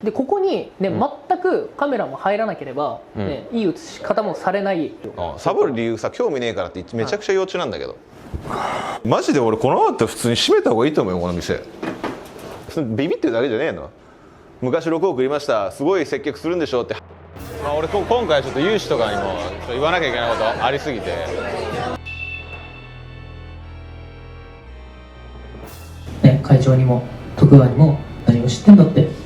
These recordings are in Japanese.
でここに、ね、全くカメラも入らなければ、ね、いい映し方もされない。サボる理由さ、興味ねえからってめちゃくちゃ幼稚なんだけど、マジで俺このままだったら普通に閉めた方がいいと思うよ、この店。ビビってるだけじゃねえの。昔6億売りました、すごい接客するんでしょって、俺今回ちょっと融資とかにも言わなきゃいけないことありすぎて。ね、会長にも徳川にも何を知ってんだって。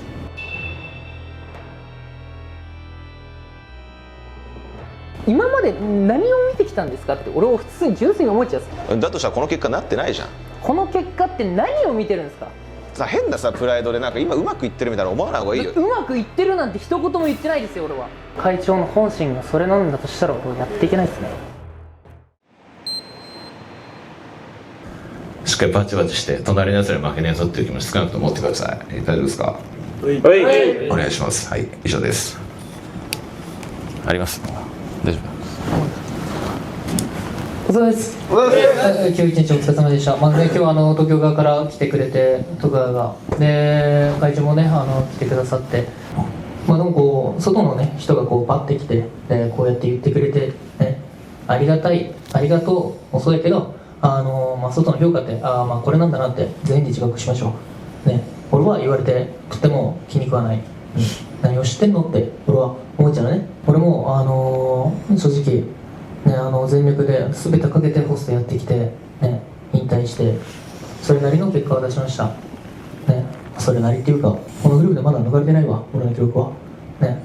今まで何を見てきたんですかって俺を普通に純粋に思っちゃう。だとしたらこの結果なってないじゃん。この結果って何を見てるんですか。さ、変なさプライドでなんか今うまくいってるみたいな思わない方がいいよ。うまくいってるなんて一言も言ってないですよ俺は。会長の本心がそれなんだとしたら俺はやっていけないですね。しっかりバチバチして隣のやつに負けねえぞっていう気持ち少なくとも持ってください。大丈夫ですか。はいお願いします。はい以上です。あります大丈夫。お疲れ様です。今日一日お疲れ様でした。まずね、今日東京側から来てくれて、徳川がで会長もね来てくださって、でもこう外のね人がこうパッて来て、こうやって言ってくれて、ね、ありがたい、ありがとうもそうやけど、外の評価ってこれなんだなって全員で自覚しましょう。ね、俺は言われてとっても気に食わない。何を知ってんのって俺は思っちゃうね。俺も正直ね、全力で全てかけてホストやってきて、ね、引退してそれなりの結果を出しました、ね、それなりっていうかこのグループでまだ抜かれてないわ俺の記録は、ね、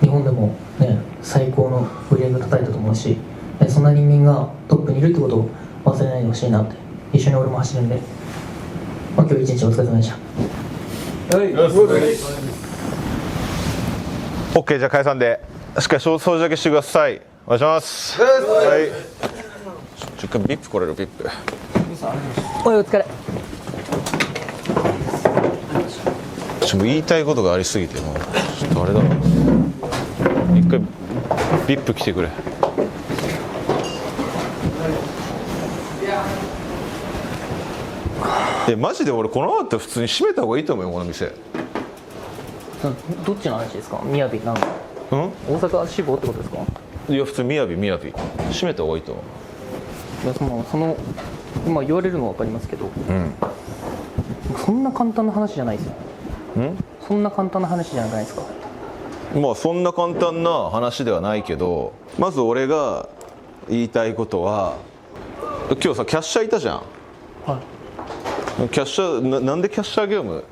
日本でも、ね、最高の売り上げを叩いたと思うし、ね、そんな人間がトップにいるってことを忘れないでほしいなって。一緒に俺も走るんで、今日一日お疲れ様でした。はい、OK、 じゃあ解散でしっかり掃除だけしてください。お願いします。はい。ちょっとビップ来れるビップ。おいお疲れ。ちょっと言いたいことがありすぎてもうちょっとあれだな。一回ビップ来てくれ。マジで俺このままだったら普通に閉めた方がいいと思うよこの店。どっちの話ですか。雅なんか、大阪志望ってことですか。いや普通雅閉めた方がいいと思う。いや今言われるのは分かりますけど、そんな簡単な話じゃないですよ。そんな簡単な話じゃないですか。まあそんな簡単な話ではないけど、まず俺が言いたいことは、今日さキャッシャーいたじゃん。はい。キャッシャーなんでキャッシャー業務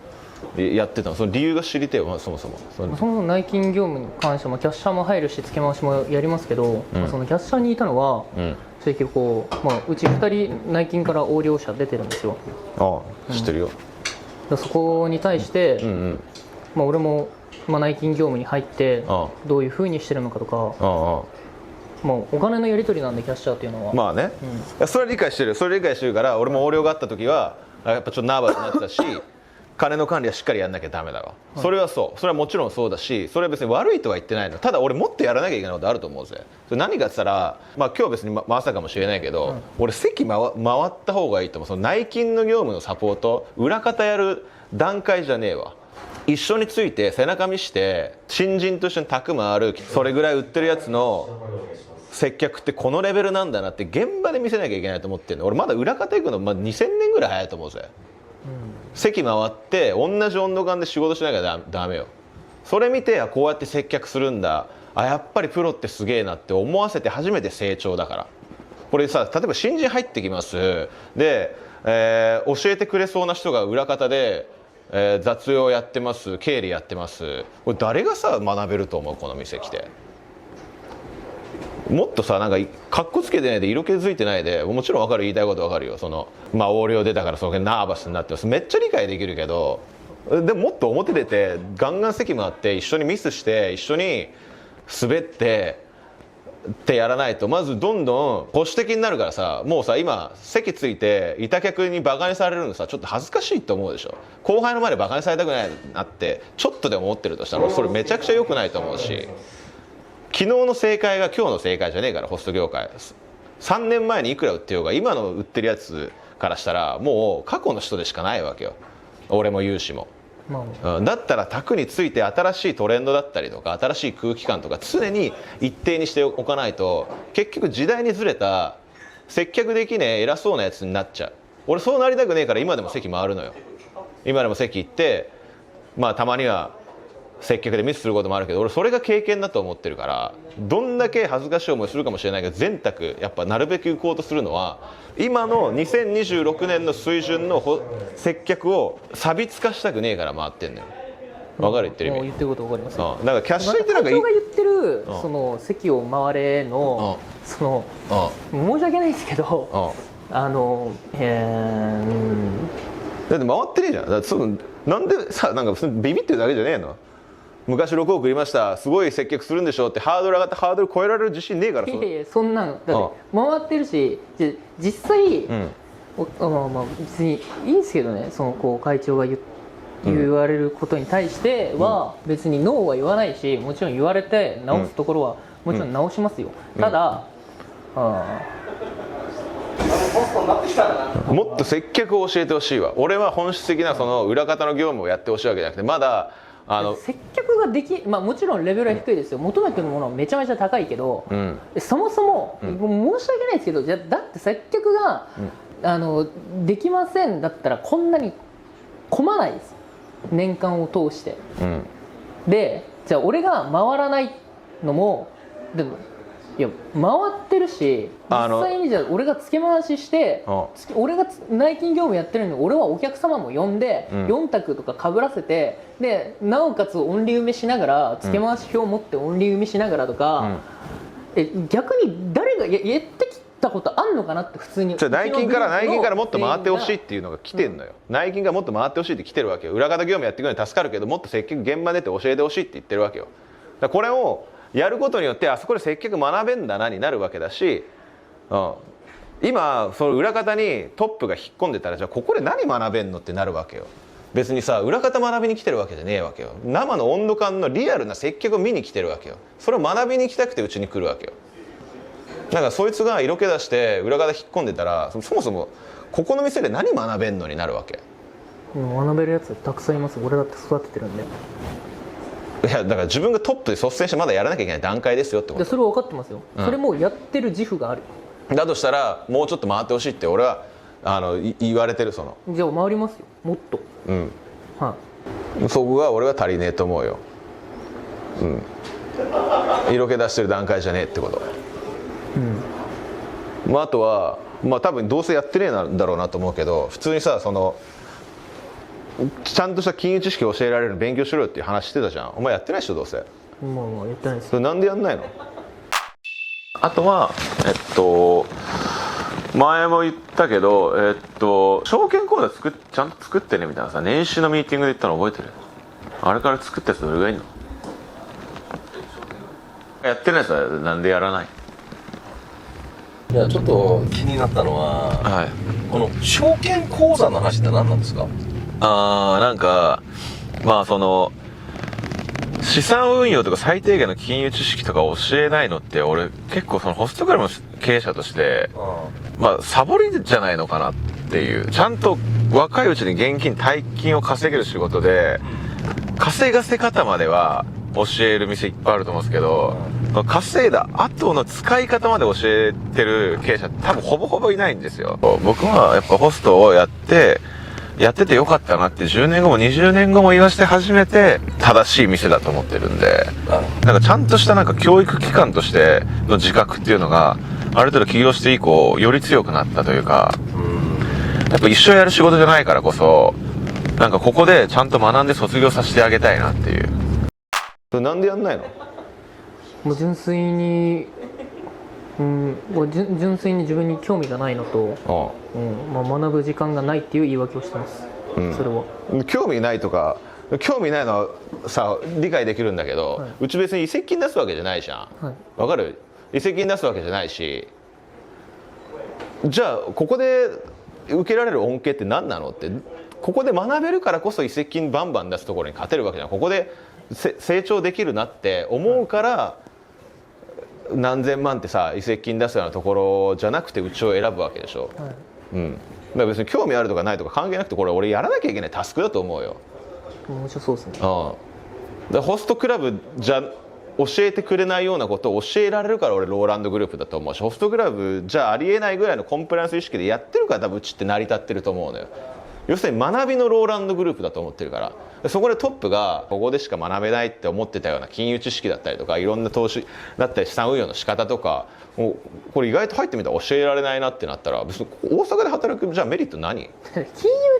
やってたの？その理由が知りたいよ、そもそも。そもそも内勤業務に関してもキャッシャーも入るし付け回しもやりますけど、そのキャッシャーにいたのは、正直こう、うち2人内勤から横領者出てるんですよ。ああ知ってるよ。そこに対して、俺も、内勤業務に入ってどういうふうにしてるのかとか、お金のやり取りなんでキャッシャーっていうのはまあね、それは理解してる。それ理解してるから俺も横領があった時はやっぱちょっとナーバスになってたし金の管理はしっかりやんなきゃダメだわ。それはそう、それはもちろんそうだし、それは別に悪いとは言ってないの。ただ俺もっとやらなきゃいけないことあると思うぜ。それ何かって言ったら、今日別にまさかもしれないけど、俺席回った方がいいと思う。その内勤の業務のサポート裏方やる段階じゃねえわ。一緒について背中見して新人と一緒に宅回る、それぐらい売ってるやつの接客ってこのレベルなんだなって現場で見せなきゃいけないと思ってるの。俺まだ裏方行くの、2000年ぐらい早いと思うぜ。席回って同じ温度感で仕事しなきゃダメよ。それ見てこうやって接客するんだ、やっぱりプロってすげえなって思わせて初めて成長だから。これさ、例えば新人入ってきますで、教えてくれそうな人が裏方で、雑用やってます、経理やってます、これ誰がさ学べると思う？この店来てもっとさ、なんかかっこつけてないで色気づいてないで、もちろん分かる、言いたいこと分かるよ。その横領出たからそのナーバスになってます、めっちゃ理解できるけど、でももっと表出てガンガン席回って一緒にミスして一緒に滑ってやらないと、まずどんどん保守的になるからさ。もうさ今席ついていた客にバカにされるのさちょっと恥ずかしいと思うでしょ。後輩の前でバカにされたくないなってちょっとでも思ってるとしたらそれめちゃくちゃ良くないと思うし、昨日の正解が今日の正解じゃねえから。ホスト業界3年前にいくら売ってようが今の売ってるやつからしたらもう過去の人でしかないわけよ。俺も言うしもだったら卓について新しいトレンドだったりとか新しい空気感とか常に一定にしておかないと結局時代にずれた接客できねえ偉そうなやつになっちゃう。俺そうなりたくねえから今でも席回るのよ。今でも席行ってたまには接客でミスすることもあるけど俺それが経験だと思ってるからどんだけ恥ずかしい思いするかもしれないけど全卓やっぱなるべく行こうとするのは今の2026年の水準の接客を差別化したくねえから回ってんのよ。分かる言ってる意味。言ってること分かります。だからキャッシャーってなんか会長が言ってるその席を回れのその申し訳ないですけどだって回ってねえじゃん。だってなんでさなんかビビってるだけじゃねえの。昔6億売りましたすごい接客するんでしょってハードル上がってハードル超えられる自信ねえから。いやいやそんなんだって回ってるし実際、別にいいんですけどねそのこう会長が言われることに対しては別にノーは言わないしもちろん言われて直すところはもちろん直しますよ。ただ、もっと接客を教えてほしいわ。俺は本質的なその裏方の業務をやってほしいわけじゃなくてまだ接客がもちろんレベルは低いですよ。求めてるものはめちゃめちゃ高いけど、そもそも、申し訳ないですけどだって接客が、できませんだったらこんなに混まないです。年間を通して、でじゃあ俺が回らないのもでもいや回ってるし実際にじゃあ俺が付け回しして俺が内勤業務やってるのに俺はお客様も呼んで、4択とかかぶらせてでなおかつオンリー埋めしながら付け回し表を持ってオンリー埋めしながらとか、逆に誰がやってきたことあんのかなって普通に内勤からもっと回ってほしいっていうのが来てんのよ。内勤がもっと回ってほしいって来てるわけよ。裏方業務やっていくのに助かるけどもっと接客現場出て教えてほしいって言ってるわけよ。だからこれをやることによってあそこで接客学べんだなになるわけだし、今その裏方にトップが引っ込んでたらじゃあここで何学べんのってなるわけよ。別にさ裏方学びに来てるわけじゃねえわけよ。生の温度感のリアルな接客を見に来てるわけよ。それを学びに来たくてうちに来るわけよ。だからそいつが色気出して裏方引っ込んでたらそもそもここの店で何学べんのになるわけ。学べるやつたくさんいます。俺だって育ててるんで。いやだから自分がトップで率先してまだやらなきゃいけない段階ですよってこと。それは分かってますよ、それもやってる自負がある。だとしたらもうちょっと回ってほしいって俺は言われてる。そのじゃあ回りますよもっと。そこが俺は足りねえと思うよ。色気出してる段階じゃねえってこと。あとは多分どうせやってねえんだろうなと思うけど普通にさちゃんとした金融知識を教えられるの勉強しろよっていう話してたじゃん。お前やってないでしょどうせ。やってないです。それなんでやんないの。あとは前も言ったけど証券口座ちゃんと作ってねみたいなさ年始のミーティングで言ったの覚えてる。あれから作ったやつどれがいいの。やってないやつはなんでやらない。いやちょっと気になったのは、この証券口座の話って何なんですか。なんかその資産運用とか最低限の金融知識とか教えないのって俺結構そのホストクラブの経営者としてサボりじゃないのかなっていう。ちゃんと若いうちに現金大金を稼げる仕事で稼がせ方までは教える店いっぱいあると思うんですけど稼いだ後の使い方まで教えてる経営者多分ほぼほぼいないんですよ。僕はやっぱホストをやっててよかったなって10年後も20年後も言わせて初めて正しい店だと思ってるんで、なんかちゃんとしたなんか教育機関としての自覚っていうのがある程度起業して以降より強くなったというか、やっぱ一生やる仕事じゃないからこそなんかここでちゃんと学んで卒業させてあげたいなっていう。それなんでやんないの。もう純粋に純粋に自分に興味がないのと、学ぶ時間がないっていう言い訳をしてます、それは。興味ないとか興味ないのはさ理解できるんだけど、うち別に移籍金出すわけじゃないじゃん。わかる。移籍金出すわけじゃないし、じゃあここで受けられる恩恵って何なのって、ここで学べるからこそ移籍金バンバン出すところに勝てるわけじゃん。ここで成長できるなって思うから何千万ってさ移籍金出すようなところじゃなくてうちを選ぶわけでしょ。だから別に興味あるとかないとか関係なくてこれ俺やらなきゃいけないタスクだと思うよ。面白そうですね。でホストクラブじゃ教えてくれないようなことを教えられるから俺ローランドグループだと思うし、ホストクラブじゃありえないぐらいのコンプライアンス意識でやってるから多分うちって成り立ってると思うのよ。要するに学びのローランドグループだと思ってるから、そこでトップがここでしか学べないって思ってたような金融知識だったりとか、いろんな投資だったり資産運用の仕方とか、もうこれ意外と入ってみたら教えられないなってなったら、別に大阪で働くじゃあメリット何？金融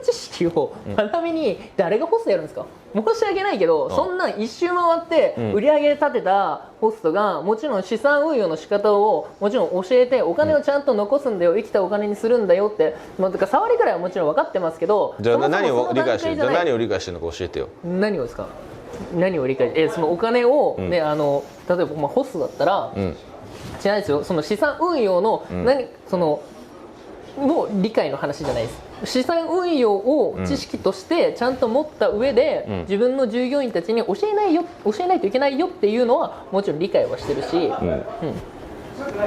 知識を学びに誰がホストやるんですか？申し訳ないけど、そんなん一周回って売り上げ立てたホストがもちろん資産運用の仕方をもちろん教えて、お金をちゃんと残すんだよ、生きたお金にするんだよって、まあ、だから触りくらいはもちろん分かってますけど、じゃあ何を理解してる？じゃあ何を理解してるのか教えてよ。何をですか？何を理解そのお金を、ね、例えば、まあ、ホストだったら、違うんですよ、その資産運用の、の理解の話じゃないです。資産運用を知識としてちゃんと持った上で、自分の従業員たちに教えないといけないよっていうのはもちろん理解はしてるし、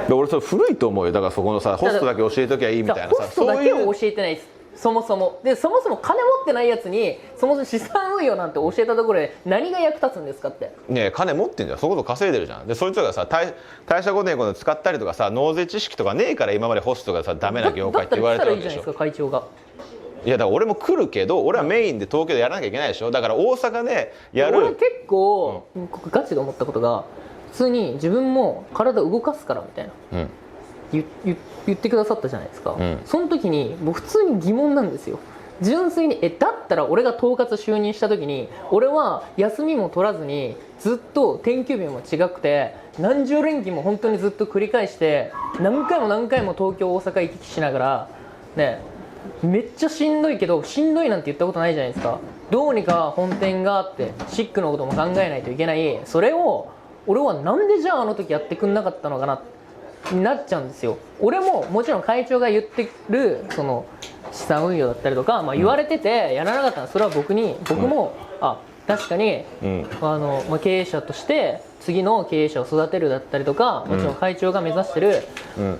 で俺それ古いと思うよ。だからそこのさ、ホストだけ教えときゃいいみたいなさ、ホストだけを教えてないです。そもそも金持ってないやつにそもそも資産運用なんて教えたところで何が役立つんですかって。ねえ、金持ってんじゃん、そこそこ稼いでるじゃん。でそいつらがさ退社後で使ったりとかさ、納税知識とかねえから今までホストがさダメな業界って言われてるわけでしょ。だったら来たらいいじゃないですか、会長が。いやだから俺も来るけど、俺はメインで東京でやらなきゃいけないでしょ。だから大阪でやる。俺結構、ガチで思ったことが、普通に自分も体動かすからみたいな、言ってくださったじゃないですか、その時に僕普通に疑問なんですよ。純粋にだったら俺が統括就任した時に、俺は休みも取らずにずっと定休日も違くて何十連勤も本当にずっと繰り返して、何回も東京大阪行き来しながらね、めっちゃしんどいけど、しんどいなんて言ったことないじゃないですか。どうにか本店があってシックのことも考えないといけない。それを俺はなんでじゃああの時やってくんなかったのかなになっちゃうんですよ。俺ももちろん会長が言ってるその資産運用だったりとか、まあ、言われててやらなかったのはそれは僕も、確かに、経営者として次の経営者を育てるだったりとか、もちろん会長が目指してる、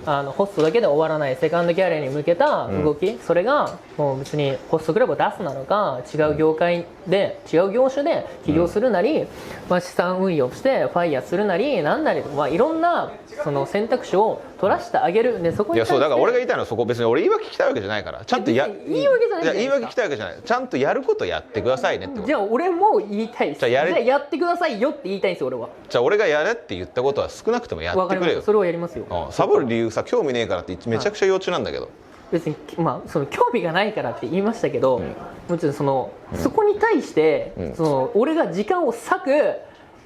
ホストだけで終わらないセカンドキャリアに向けた動き、それがもう別にホストクラブを出すなのか、違う業界で違う業種で起業するなり、資産運用してファイヤーするなりなんなりとか、いろんなその選択肢を取らせてあげる。でそこにいやそうだから俺が言いたいのはそこ、別に俺言い訳聞きたいわけじゃないから、ちゃんと言い訳じゃないじゃないですか。言い訳聞きたいわけじゃない。ちゃんとやることやってくださいねってこと。じゃあ俺も言いたいです。じゃあやってくださいよって言いたいんですよ俺は。じゃあ俺がやれって言ったことは少なくともやってくれよ。それをやりますよ。サボる理由さ、興味ねえからってめちゃくちゃ幼稚なんだけど、別にその興味がないからって言いましたけど、もちろんそこに対して、俺が時間を割く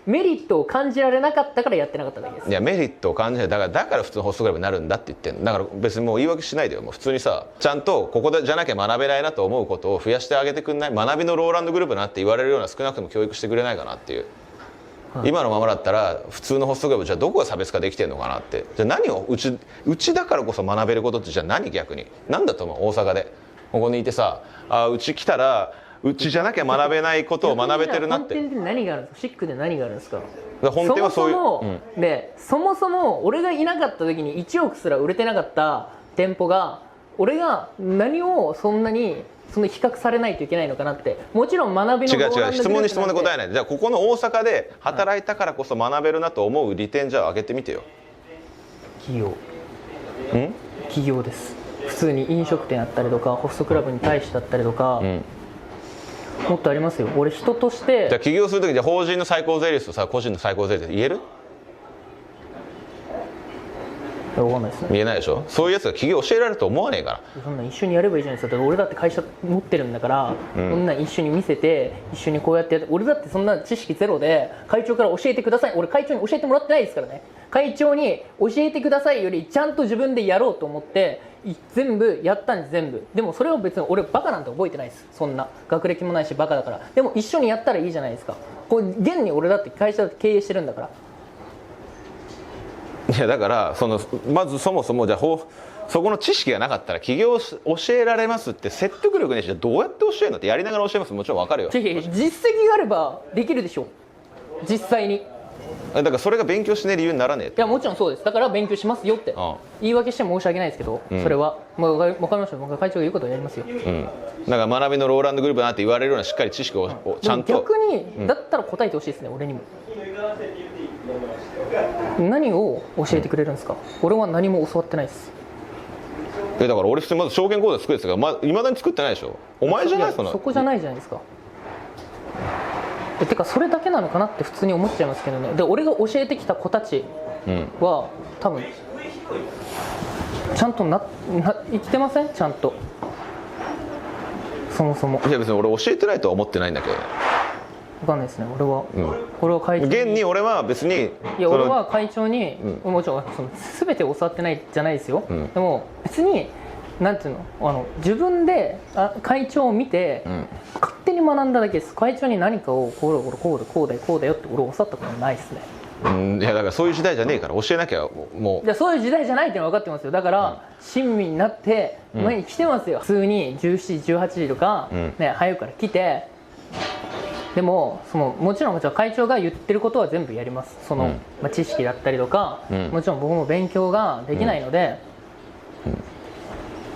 メリットを感じられなかったからやってなかっただけです。いやメリットを感じない。だから普通のホストクラブになるんだって言ってんの。だから別にもう言い訳しないでよ。もう普通にさ、ちゃんとここじゃなきゃ学べないなと思うことを増やしてあげてくんない？学びのローランドグループなって言われるような少なくとも教育してくれないかなっていう。今のままだったら普通のホストクラブじゃあどこが差別化できてるのかなって。じゃあ何をうちだからこそ学べることって、じゃあ何、逆に何だと思う？大阪でここにいてさ、うち来たらうちじゃなきゃ学べないことを学べてるなって。本店で何があるんですか？シックで何があるんですか？本店はそういうそもそも俺がいなかった時に1億すら売れてなかった店舗が、俺が何をそんなに比較されないといけないのかなって。もちろん学びの違う質問に質問で答えない。じゃあここの大阪で働いたからこそ学べるなと思う利点、じゃあ挙げてみてよ。企業です。普通に飲食店あったりとかホストクラブに対してだったりとか、もっとありますよ。俺人としてじゃあ起業する時、じゃあ法人の最高税率とさ個人の最高税率言える？分かんないですね。言えないでしょ。そういうやつが起業教えられると思わねえから。そんな一緒にやればいいじゃないですか。俺だって会社持ってるんだから、そんな一緒に見せて一緒にこうやってやって。俺だってそんな知識ゼロで会長から教えてください、俺会長に教えてもらってないですからね。会長に教えてくださいよりちゃんと自分でやろうと思って全部やったんです。全部。でもそれを別に俺バカなんて覚えてないです。そんな学歴もないしバカだから。でも一緒にやったらいいじゃないですか。これ現に俺だって会社経営してるんだから。いやだからまずそもそもじゃあそこの知識がなかったら起業教えられますって説得力ねえし、じゃあどうやって教えるのって。やりながら教えます、もちろん分かるよ。実績があればできるでしょ実際に。だからそれが勉強しない理由にならねえって。いやもちろんそうです。だから勉強しますよって言い訳して申し訳ないですけど、それはもう分かりました。僕が会長が言うことをやりますよ。だから学びのローランドグループだなって言われるようなしっかり知識をちゃんと。逆にだったら答えてほしいですね、俺にも。何を教えてくれるんですか。俺は何も教わってないです。だから俺普通にまず証券口座作るって言ってたから、いまだに作ってないでしょ。お前じゃない。そこじゃないじゃないですか。てかそれだけなのかなって普通に思っちゃいますけどね。で俺が教えてきた子たちは、多分ちゃんと生きてません？ちゃんとそもそも。いや別に俺教えてないとは思ってないんだけどね。分かんないですね。俺は会長に、現に俺は別に、いや俺は会長に、もちろん全て教わってないじゃないですよ、でも別になんていうの、自分で会長を見て、勝手に学んだだけです。会長に何かをこうだよって俺教わったことないですね。いやだからそういう時代じゃねえから教えなきゃもう。いやそういう時代じゃないってのは分かってますよ。だから、親身になって前に来てますよ。普通に17時18時とか、早くから来て。でももちろん会長が言ってることは全部やります。知識だったりとか、もちろん僕も勉強ができないので、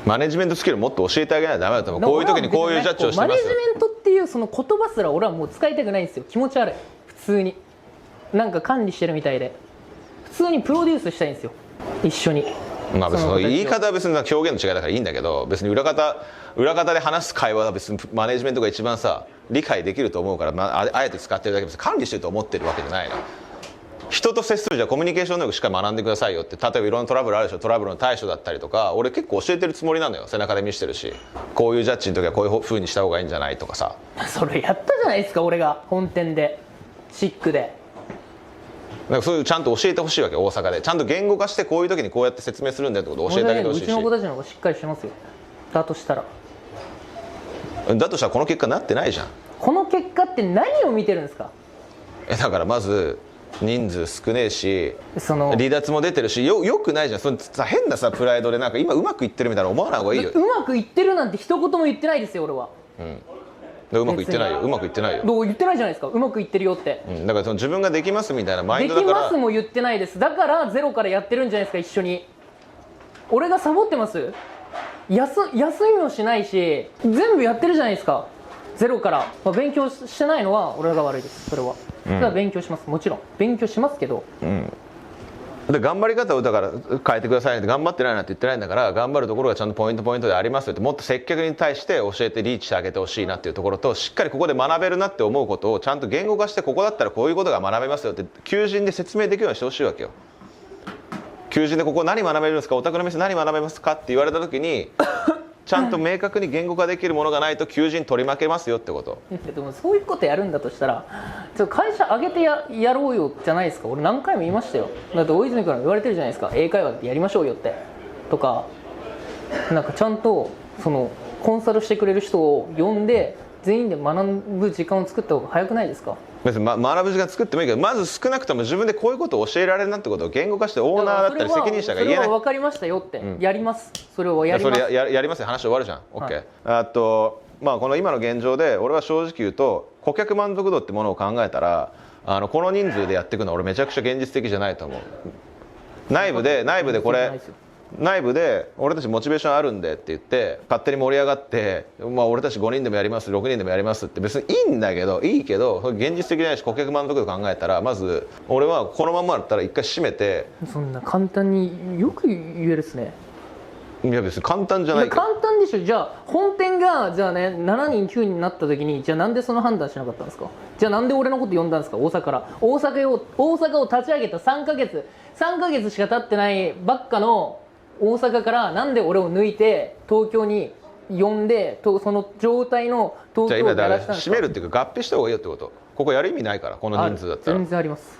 マネジメントスキルもっと教えてあげないとダメだと思う。こういう時にこういうジャッジをしてます。マネジメントっていうその言葉すら俺はもう使いたくないんですよ。気持ち悪い。普通になんか管理してるみたいで、普通にプロデュースしたいんですよ、一緒に。まあ別に言い方は別に表現の違いだからいいんだけど、別に裏方で話す会話は別にマネジメントが一番さ理解できると思うから、あえて使ってるだけで管理してると思ってるわけじゃないの。人と接するじゃコミュニケーション能力しっかり学んでくださいよって。例えばいろんなトラブルあるでしょ。トラブルの対処だったりとか、俺結構教えてるつもりなのよ。背中で見せてるし、こういうジャッジの時はこういう風にした方がいいんじゃないとかさ。それやったじゃないですか、俺が本店でシックで。なんかそういうちゃんと教えてほしいわけ。大阪でちゃんと言語化して、こういう時にこうやって説明するんだよってことを教えてあげてほしいし。うちの子たちの方がしっかりしてますよ。だとしたらこの結果になってないじゃん。この結果って何を見てるんですか。だからまず人数少ねえし、離脱も出てるし、よくないじゃん。変なさプライドでなんか今うまくいってるみたいな思わない方がいいよ。うまくいってるなんて一言も言ってないですよ俺は。うまくいってないよ。うまくいってないよ。どう言ってないじゃないですか。うまくいってるよって、だから自分ができますみたいなマインドだから。できますも言ってないです。だからゼロからやってるんじゃないですか、一緒に。俺がサボってます？休みもしないし全部やってるじゃないですか、ゼロから。勉強してないのは俺が悪いです。それはだから勉強します。もちろん勉強しますけど、で頑張り方をだから変えてくださいって頑張ってないなんて言ってないんだから、頑張るところがちゃんとポイントでありますよって、もっと接客に対して教えてリーチしてあげてほしいなっていうところと、しっかりここで学べるなって思うことをちゃんと言語化して、ここだったらこういうことが学べますよって求人で説明できるようにしてほしいわけよ。求人でここ何学べるんですか、お宅の店何学べますかって言われた時にちゃんと明確に言語化できるものがないと求人取り負けますよってこと。でもそういうことやるんだとしたら会社上げて やろうよじゃないですか。俺何回も言いましたよ。だって大泉から言われてるじゃないですか、英会話ってやりましょうよってとか。なんかちゃんとコンサルしてくれる人を呼んで全員で学ぶ時間を作った方が早くないですか。別に、学ぶ時間作ってもいいけど、まず少なくとも自分でこういうことを教えられるなってことを言語化して、オーナーだったり責任者が言えない。それは分かりましたよって、やります。それをやります。それやりますよ。話終わるじゃん。 OK、あとこの今の現状で俺は正直言うと、顧客満足度ってものを考えたらこの人数でやっていくのは俺めちゃくちゃ現実的じゃないと思う。内部でこれ内部で俺たちモチベーションあるんでって言って勝手に盛り上がって、俺たち5人でもやります6人でもやりますって別にいいけど現実的じゃないし、顧客満足度考えたらまず俺はこのままだったら一回閉めて。そんな簡単によく言えるっすね。いや別に簡単じゃないけど。簡単でしょ。じゃあ本店がじゃあね7人9人になった時に、じゃあなんでその判断しなかったんですか。じゃあなんで俺のこと呼んだんですか。大阪から大阪を立ち上げた3ヶ月しか経ってないばっかの大阪からなんで俺を抜いて東京に呼んでその状態の東京をやらせたんですか。閉めるっていうか合併した方がいいよってこと。ここやる意味ないから、この人数だったら。全然あります。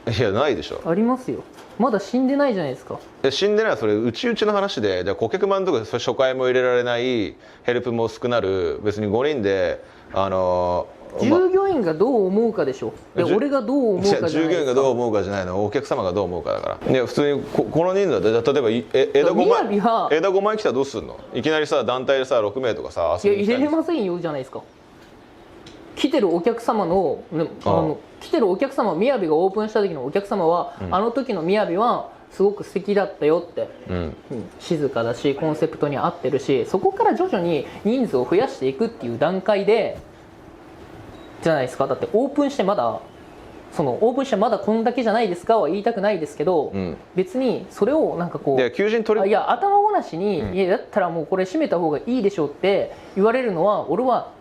いやないでしょ。ありますよ。まだ死んでないじゃないですか。死んでないはそれうちの話で、じゃあ顧客満足度初回も入れられない、ヘルプも少なる、別に5人で従業員がどう思うかでしょ。で俺がどう思うかじゃないですか。従業員がどう思うかじゃないの、お客様がどう思うかだから。いや普通にこの人数だって、例えば枝5枚来たらどうするの。いきなりさ団体でさ6名とかさいや入れれませんよじゃないですか。来てるお客様の来てるお客様、みやびがオープンした時のお客様は、あの時のみやびはすごく素敵だったよって、静かだしコンセプトに合ってるし、そこから徐々に人数を増やしていくっていう段階でじゃないですか。だってオープンしてまだこんだけじゃないですかは言いたくないですけど、別にそれをなんかこう、いや頭ごなしに、いやだったらもうこれ閉めた方がいいでしょって言われるのは、俺は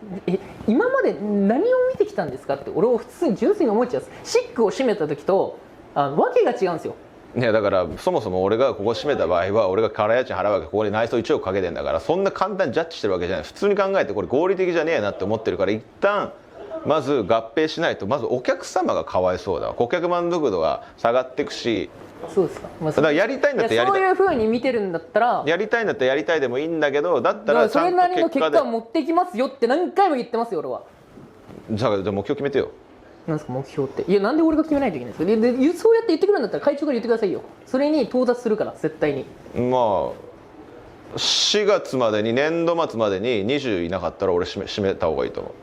今まで何を見てきたんですかって俺は普通に純粋に思っちゃうんです。シックを閉めた時とわけが違うんですよ。いやだからそもそも俺がここ閉めた場合は俺が空家賃払うわけ、ここで内装1億かけてんだから、そんな簡単にジャッジしてるわけじゃない。普通に考えてこれ合理的じゃねえなって思ってるから、一旦まず合併しないと、まずお客様がかわいそうだわ。顧客満足度が下がっていくし。そうですか、だからやりたいんだってやりたい、そういう風に見てるんだったら、やりたいんだったらやりたいでもいいんだけど、だったらちゃんとそれなりの結結果で、果を持ってきますよって何回も言ってますよ俺は。じゃあ目標決めてよ。なんですか目標って。いやなんで俺が決めないといけないんですか。でそうやって言ってくるんだったら会長から言ってくださいよ。それに到達するから絶対に。まあ4月までに、年度末までに20いなかったら俺閉めた方がいいと思う。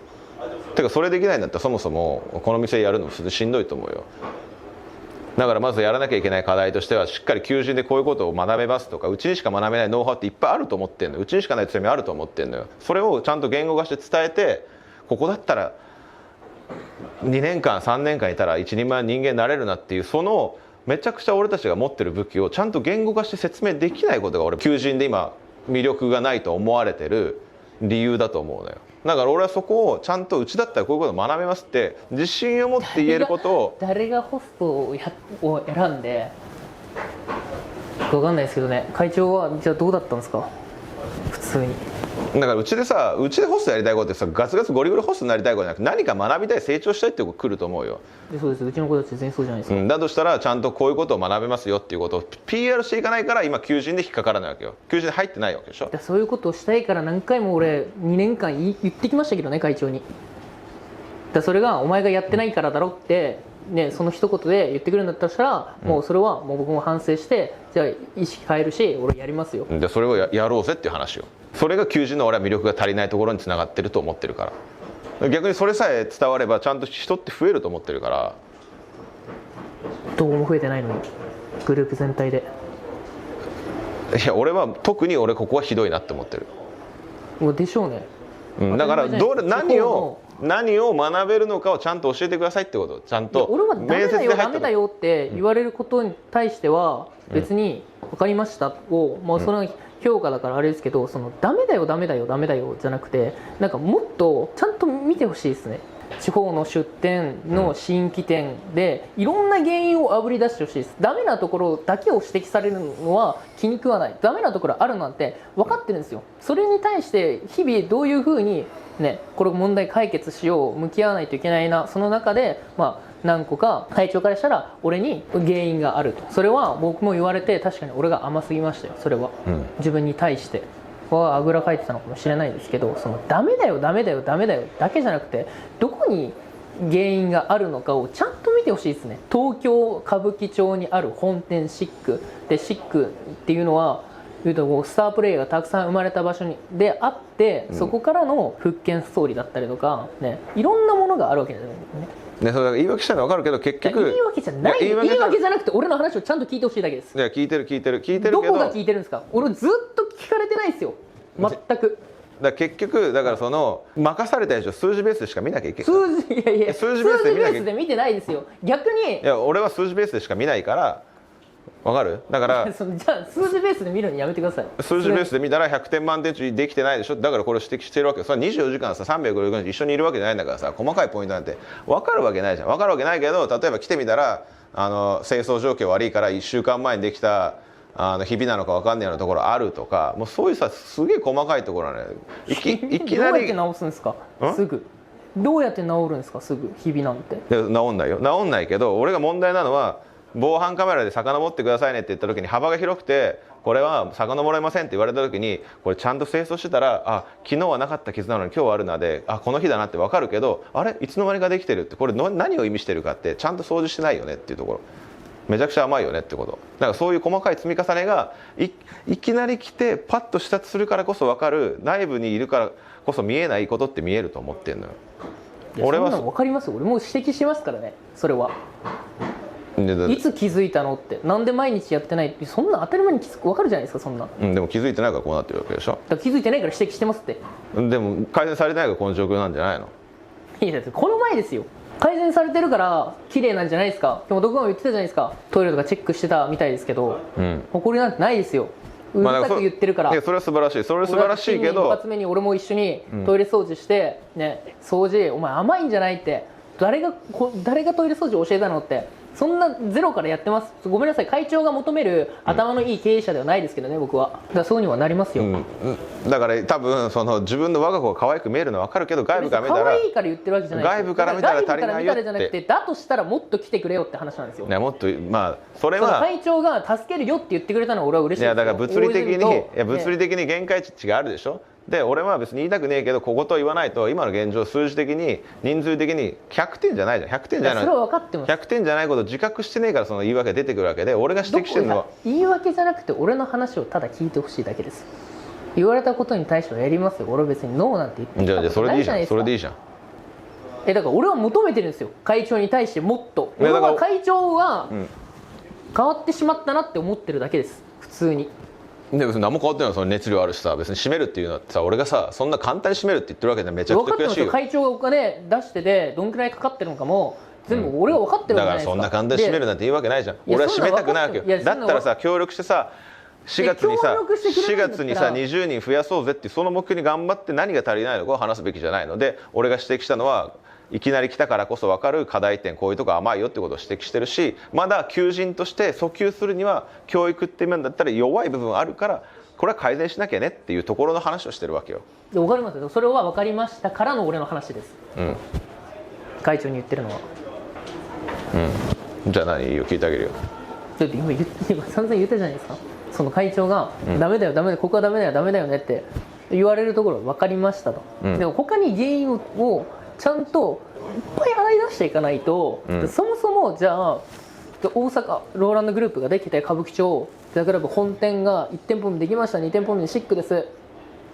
てかそれできないんだったらそもそもこの店やるのしんどいと思うよ。だからまずやらなきゃいけない課題としては、しっかり求人でこういうことを学べますとか、うちにしか学べないノウハウっていっぱいあると思ってんのよ。うちにしかない強みあると思ってんのよ。それをちゃんと言語化して伝えて、ここだったら2年間3年間いたら一人前の人間になれるなっていう、そのめちゃくちゃ俺たちが持ってる武器をちゃんと言語化して説明できないことが、俺求人で今魅力がないと思われてる理由だと思うのよ。だから俺はそこをちゃんと、うちだったらこういうことを学べますって自信を持って言えることを。誰がホストを選んで分かんないですけどね。会長はじゃあどうだったんですか普通に。だからうちでホストやりたいことってさ、ガツガツゴリゴリホストになりたいことじゃなくて、何か学びたい、成長したいってこと来ると思うよ。そうです、うちの子たち全然そうじゃないですか。だとしたらちゃんとこういうことを学べますよっていうことを PR していかないから、今求人で引っかからないわけよ。求人で入ってないわけでしょ。そういうことをしたいから何回も俺2年間言ってきましたけどね会長に。それがお前がやってないからだろってね、その一言で言ってくるんだったら、もうそれはもう僕も反省して、じゃあ意識変えるし俺やりますよ。でそれを やろうぜっていう話よ。それが求人の俺は魅力が足りないところにつながってると思ってるから。逆にそれさえ伝わればちゃんと人って増えると思ってるから。どうも増えてないのにグループ全体で。いや俺は特にここはひどいなって思ってる。もうでしょうね。だから何を学べるのかをちゃんと教えてくださいってこと。ちゃんと俺はダメだよダメだよって言われることに対しては別に分かりましたを、もうその評価だからあれですけど、そのダメだよダメだよダメだよじゃなくて、なんかもっとちゃんと見てほしいですね。地方の出店の新規店でいろんな原因をあぶり出してほしいです。ダメなところだけを指摘されるのは気に食わない。ダメなところあるなんて分かってるんですよ。それに対して日々どういうふうにね、これ問題解決しよう、向き合わないといけないな。その中で何個か会長からしたら俺に原因があると。それは僕も言われて、確かに俺が甘すぎましたよ。それは、自分に対してはあぐらかいてたのかもしれないですけど、そのダメだよダメだよダメだよだけじゃなくて、どこに原因があるのかをちゃんと見てほしいですね。東京歌舞伎町にある本店シックで、シックっていうのはスタープレイヤーがたくさん生まれた場所であって、そこからの復権ストーリーだったりとか、ね、いろんなものがあるわけじゃないですね。ね、それ言い訳したのは分かるけど、結局言い訳じゃない、言い訳じゃなくて俺の話をちゃんと聞いてほしいだけです。いや聞いてるけど、どこが聞いてるんですか。俺ずっと聞かれてないですよ全く。結局だからその任された以上数字ベースでしか見なきゃいけない。数字ベースで見てないですよ逆に。いや俺は数字ベースでしか見ないから。わかる？だからじゃあ数字ベースで見るのやめてください。数字ベースで見たら100点満点中できてないでしょ。だからこれを指摘してるわけよ。それは24時間さ365日一緒にいるわけじゃないんだからさ、細かいポイントなんて分かるわけないじゃん。分かるわけないけど、例えば来てみたら清掃状況悪いから1週間前にできたひびなのか分かんないようなところあるとか、もうそういうさすげえ細かいところなのよ。いきなりどうやって直すんですかすぐ。どうやって直るんですかすぐひびなんて。治んないよ。治んないけど、俺が問題なのは防犯カメラで遡ってくださいねって言った時に幅が広くて、これは遡れませんって言われた時に、これちゃんと清掃してたら、昨日はなかった傷なのに今日はあるなで、この日だなって分かるけど、あれいつの間にかできてるって、これ何を意味してるかってちゃんと掃除してないよねっていうところ、めちゃくちゃ甘いよねってこと。だからそういう細かい積み重ねが いきなり来てパッと視察するからこそ分かる、内部にいるからこそ見えないことって見えると思ってんのよ。俺はそんなの分かりますよ。俺も指摘しますからね、それは。いつ気づいたのって、なんで毎日やってないって、そんな当たり前に分かるじゃないですか、そんな。でも気づいてないからこうなってるわけでしょ。だから気づいてないから指摘してますって。でも改善されてないからこの状況なんじゃないの。いや、この前ですよ。改善されてるから綺麗なんじゃないですか。でも動画も言ってたじゃないですか、トイレとかチェックしてたみたいですけど、誇りなんてないですよ。うるさく言ってるから。いや、それは素晴らしい、それは素晴らしいけど、一発目に俺も一緒にトイレ掃除してね、掃除お前甘いんじゃないって、誰がトイレ掃除教えたのって、そんなゼロからやってます。ごめんなさい、会長が求める頭のいい経営者ではないですけどね、僕は。だからそうにはなりますよ。だから多分その自分の我が子が可愛く見えるのは分かるけど、外部から見たら可愛いから言ってるわけじゃないですよ。外部から見たら足りないよって。じゃなくて、だとしたらもっと来てくれよって話なんですよ。ね、もっとまあそれは会長が助けるよって言ってくれたのは俺は嬉しいですよ。いやだから物理的に限界値があるでしょ。で俺は別に言いたくねえけど、ここと言わないと今の現状数字的に人数的に100点じゃないじゃん。100点じゃない。それは分かってます。100点じゃないこと自覚してねえから、その言い訳出てくるわけで、俺が指摘してるのは言い訳じゃなくて俺の話をただ聞いてほしいだけです。言われたことに対してはやりますよ。俺は別にノーなんて言ってじゃあそれでいいじゃん。それでいいじゃん。だから俺は求めてるんですよ、会長に対してもっと。俺は会長が変わってしまったなって思ってるだけです、普通に。で別に何も変わってないの。その熱量あるしさ、別に締めるっていうのはさ、俺がさそんな簡単に締めるって言ってるわけでめちゃくちゃ悔しいよ。会長がお金出しててどんくらいかかってるのかも全部俺は分かってるわけじゃないですか。だからそんな簡単に締めるなんて言うわけないじゃん。俺は締めたくないわけよ。だったらさ、協力してさ、4月にさ20人増やそうぜっていうその目標に頑張って、何が足りないのかを話すべきじゃないので、俺が指摘したのはいきなり来たからこそ分かる課題点、こういうとこ甘いよってことを指摘してるし、まだ求人として訴求するには教育って面だったら弱い部分あるから、これは改善しなきゃねっていうところの話をしてるわけよ。分かりますよ。それは分かりましたからの俺の話です、会長に言ってるのは。じゃあ何よ、聞いてあげるよ。だって今散々言ったじゃないですか。その会長がダメだよダメだよ、ここはダメだよダメだよねって言われるところ分かりましたと、でも他に原因をちゃんといっぱい洗い出していかないと、そもそもじゃあ大阪ローランドグループができて、歌舞伎町ザクラブ本店が1店舗目できました、2店舗目にシックです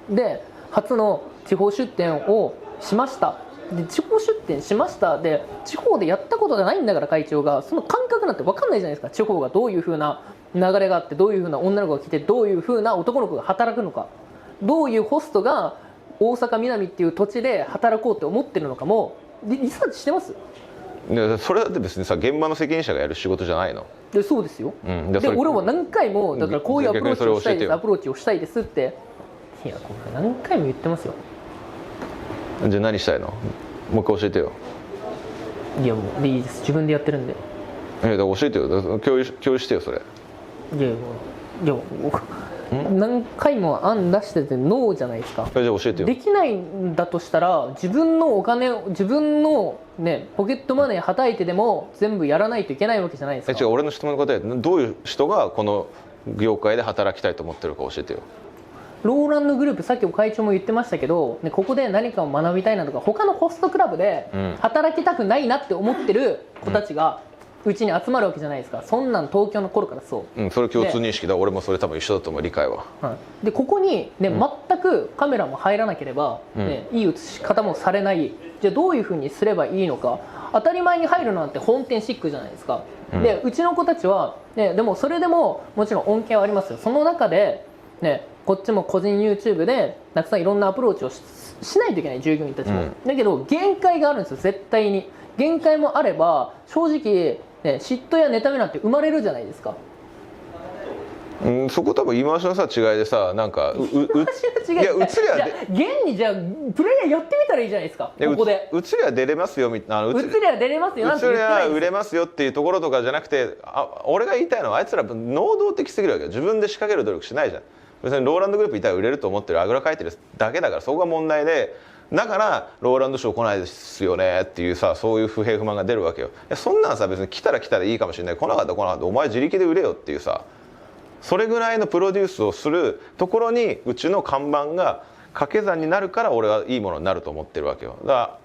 で初の地方出店をしました、で地方出店しましたで、地方でやったことがないんだから、会長がその感覚なんて分かんないじゃないですか。地方がどういう風な流れがあって、どういう風な女の子が来て、どういう風な男の子が働くのか、どういうホストが大阪南っていう土地で働こうって思ってるのかもリサーチしてます。でそれだって別にさ、現場の責任者がやる仕事じゃないの。でそうですよ、で俺は何回もだからこういうアプローチをしたいです、アプローチをしたいですって、いやこれ何回も言ってますよ。じゃあ何したいの、もう一回教えてよ。いやもうでいいです、自分でやってるんで。だから教えてよ、共有してよそれ。いや何回も案出しててノーじゃないですか。じゃあ教えてよ。できないんだとしたら、自分のお金を自分のねポケットマネーはたいてでも全部やらないといけないわけじゃないですか。違う、俺の質問の答え、どういう人がこの業界で働きたいと思ってるか教えてよ。ローランドグループ、さっき会長も言ってましたけど、ね、ここで何かを学びたいなとか、他のホストクラブで働きたくないなって思ってる子たちがうちに集まるわけじゃないですか。そんなん東京の頃からそう、それ共通認識だ。俺もそれ多分一緒だと思う、理解は。でここに、ね全くカメラも入らなければ、いい映し方もされない。じゃあどういうふうにすればいいのか。当たり前に入るのなんて本店シックじゃないですか。でうちの子たちは、でもそれでももちろん恩恵はありますよ。その中で、こっちも個人 YouTube でたくさんいろんなアプローチを しないといけない、従業員たちも。だけど限界があるんですよ、絶対に。限界もあれば正直、嫉妬や妬みなんて生まれるじゃないですか。そこ多分言い回しのさ違いでさ、なんかいや映りゃ現にじゃあプレイヤーやってみたらいいじゃないですか。ここで映りゃ出れますよみたいな、映りゃ出れますよなんて言ってないです。映りゃ売れますよっていうところとかじゃなくて、俺が言いたいのはあいつら能動的すぎるわけよ。自分で仕掛ける努力しないじゃん。別にローランドグループいたら売れると思ってる、あぐらかいてるだけだから、そこが問題で、だからローランドショー来ないですよねっていうさ、そういう不平不満が出るわけよ。いやそんなんさ、別に来たら来たでいいかもしれない、来なかったら来なかった、お前自力で売れよっていうさ、それぐらいのプロデュースをするところにうちの看板が掛け算になるから、俺はいいものになると思ってるわけよ。だから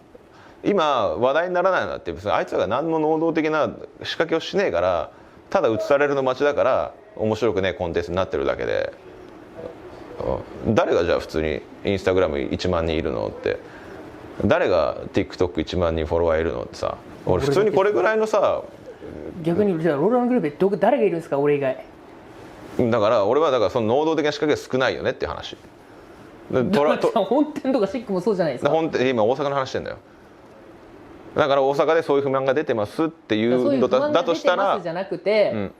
今話題にならないのだって、別にあいつらが何も能動的な仕掛けをしねえから、ただ映されるの街だから面白くねえコンテンツになってるだけで、誰がじゃあ普通にインスタグラム1万人いるのって誰が TikTok1 万人フォロワーいるのってさ、俺普通にこれぐらいのさ、逆にじゃあローランドグループで誰がいるんですか、俺以外。だから俺はだからその能動的な仕掛けが少ないよねっていう話。本店とかシックもそうじゃないですか。本店今大阪の話してんだよ。だから大阪でそういう不満が出てますっていうのだとしたら、じゃなくて、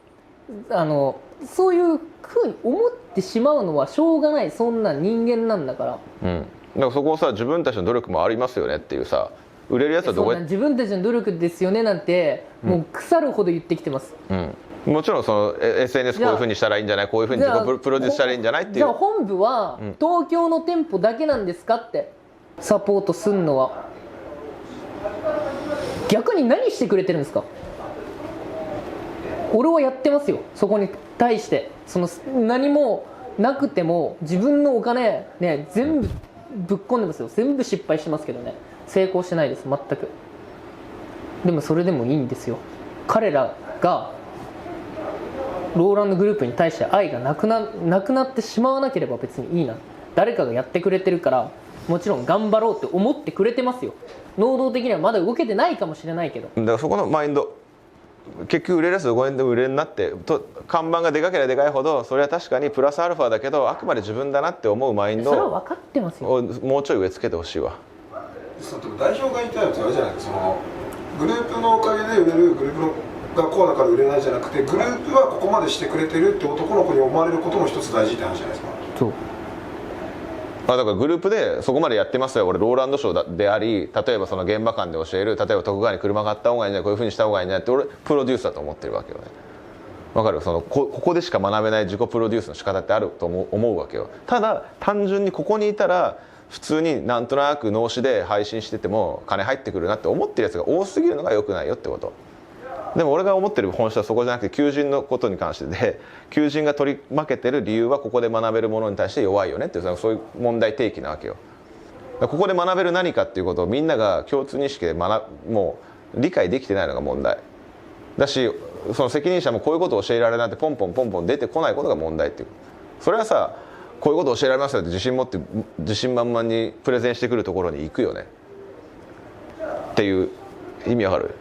そういうふうに思ってしまうのはしょうがない、そんな人間なんだから。だからそこをさ、自分たちの努力もありますよねっていうさ、売れるやつはどこへ自分たちの努力ですよねなんて、もう腐るほど言ってきてます。もちろんその SNS こういうふうにしたらいいんじゃない、こういうふうに自己プロデュースしたらいいんじゃないっていう。じゃあ本部は東京の店舗だけなんですかってサポートすんのは。逆に何してくれてるんですか。俺はやってますよ、そこに対して。その何もなくても自分のお金ね、全部ぶっ込んでますよ。全部失敗してますけどね、成功してないです、全く。でもそれでもいいんですよ。彼らがローランドグループに対して愛がなくなってしまわなければ別にいいな。誰かがやってくれてるからもちろん頑張ろうって思ってくれてますよ。能動的にはまだ動けてないかもしれないけど、だからそこのマインド、結局売れるやつどこでも売れるなってと、看板がでかければでかいほどそれは確かにプラスアルファだけど、あくまで自分だなって思うマインドそれは分かってますよ。をもうちょい植え付けてほしいわ。代表が言いたいのってあれじゃないですか、そのグループのおかげで売れる、グループのがこうだから売れないじゃなくて、グループはここまでしてくれてるって男の子に思われることも一つ大事って話じゃないですか。そうだからグループでそこまでやってますよ、俺ローランドショーであり、例えばその現場間で教える、例えば徳川に車買った方がいいんじゃない、こういうふうにした方がいいんじゃないって、俺プロデュースだと思ってるわけよね。わかる？そのここでしか学べない自己プロデュースの仕方ってあると思うわけよ。ただ単純にここにいたら普通になんとなく脳死で配信してても金入ってくるなって思ってるやつが多すぎるのが良くないよってこと。でも俺が思ってる本質はそこじゃなくて、求人のことに関してで、求人が取り負けてる理由はここで学べるものに対して弱いよねっていう、そういう問題提起なわけよ。ここで学べる何かっていうことをみんなが共通認識でもう理解できてないのが問題だし、その責任者もこういうことを教えられるなんてポンポン出てこないことが問題っていう。それはさ、こういうことを教えられますよって自信持って自信満々にプレゼンしてくるところに行くよねっていう意味わかる？